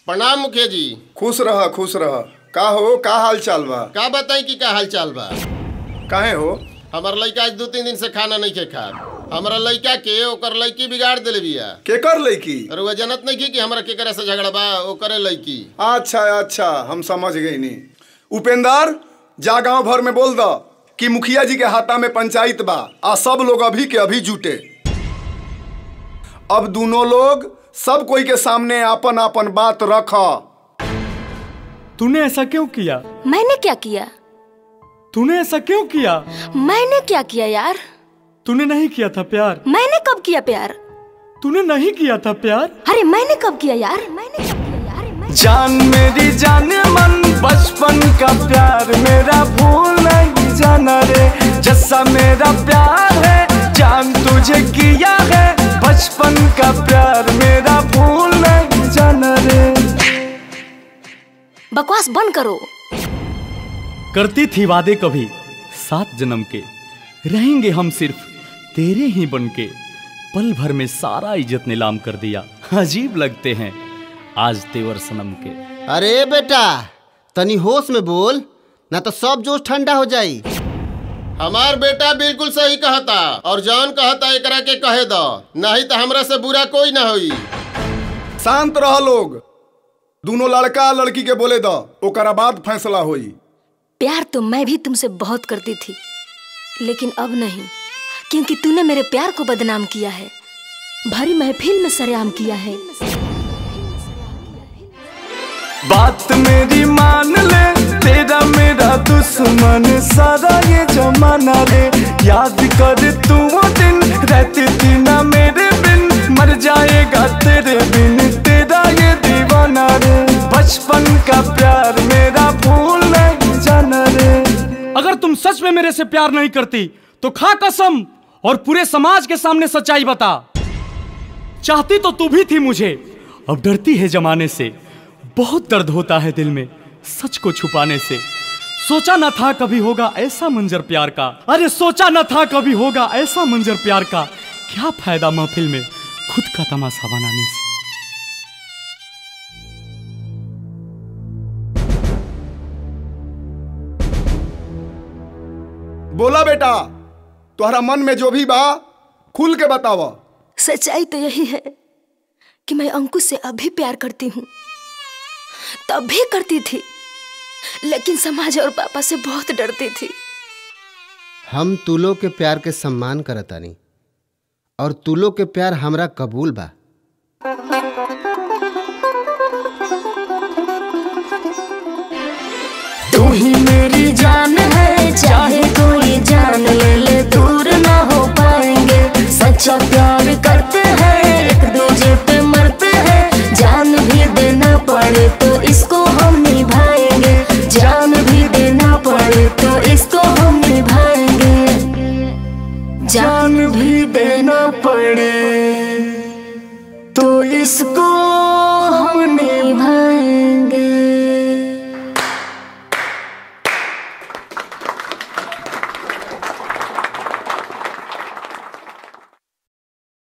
प्रणाम मुखिया जी। खुश रह खुश रह। का हो, का हाल चाल बा? का बताई कि का हाल चाल बा? काहे हो? हमार लड़का आज 2-3 दिन से खाना नहीं खा। हमारा लड़का के ओकर लड़की बिगाड़ देले बिया। केकर लड़की? और वो जनत नहीं की कि हमरा केकरा से झगड़ा बा, ओकरे लड़की। अच्छा अच्छा, हम समझ गई नी। उपेंद्र, जा गांव भर में बोल द कि मुखिया जी के हाथा में पंचायत बा आ सब लोग अभी के अभी जुटे। अब दोनों लोग सब कोई के सामने आपन आपन बात रख। तूने ऐसा क्यों किया? मैंने क्या किया? तूने ऐसा क्यों किया? मैंने क्या किया यार? तूने नहीं किया था प्यार। मैंने कब किया प्यार? तूने नहीं किया था प्यार। अरे मैंने कब किया यार? मैंने कब किया यार? जान मेरी जान मन बचपन का प्यार मेरा भूल नहीं जाना रे। जैसा मेरा प्यार है जान तुझे किया है, बचपन का प्यार मेरा भूल नहीं जाना रे। बकवास बंद करो। करती थी वादे कभी 7 जन्म के, रहेंगे हम सिर्फ तेरे ही बनके। पल भर में सारा इज्जत नीलाम कर दिया, अजीब लगते हैं आज तेवर सनम के। अरे बेटा तनी होश में बोल, ना तो सब जोश ठंडा हो जाई। हमार बेटा बिल्कुल सही कहता और जौन कहता एकरा के कहे दो, नहीं तो हमरा से बुरा कोई ना होई। शांत रह लोग। दोनों लड़का लड़की के बोले द, ओकरा बाद फैसला होई। प्यार तो मैं भी तुमसे बहुत करती थी, लेकिन अब नहीं, क्योंकि तूने मेरे प्यार को बदनाम किया है, भरी महफिल में सरेआम किया है। बात मेरी मान ले, तेरा मेरा दुश्मन सारा ये जमाना रे। याद कर तू वो दिन रहती थी ना मेरे बिन, मर जाएगा तेरे बिन तेरा ये दीवाना रे। बचपन का प्यार मेरा भूल नहीं जाना रे। अगर तुम सच में मेरे से प्यार नहीं करती तो खा कसम और पूरे समाज के सामने सच्चाई बता। चाहती तो तू भी थी मुझे, अब डरती है जमाने से। बहुत दर्द होता है दिल में सच को छुपाने से। सोचा न था कभी होगा ऐसा मंजर प्यार का। अरे सोचा न था कभी होगा ऐसा मंजर प्यार का। क्या फायदा महफिल में खुद का तमाशा बनाने से। बोला बेटा, तुम्हारा मन में जो भी बा खुल के बतावा। सच्चाई तो यही है कि मैं अंकुश से अभी प्यार करती हूँ, तब भी करती थी, लेकिन समाज और पापा से बहुत डरती थी। हम तुलो के प्यार के सम्मान करतानी और तुलो के प्यार हमरा कबूल बा। तू ही मेरी जान है, चाहे कोई जान ले।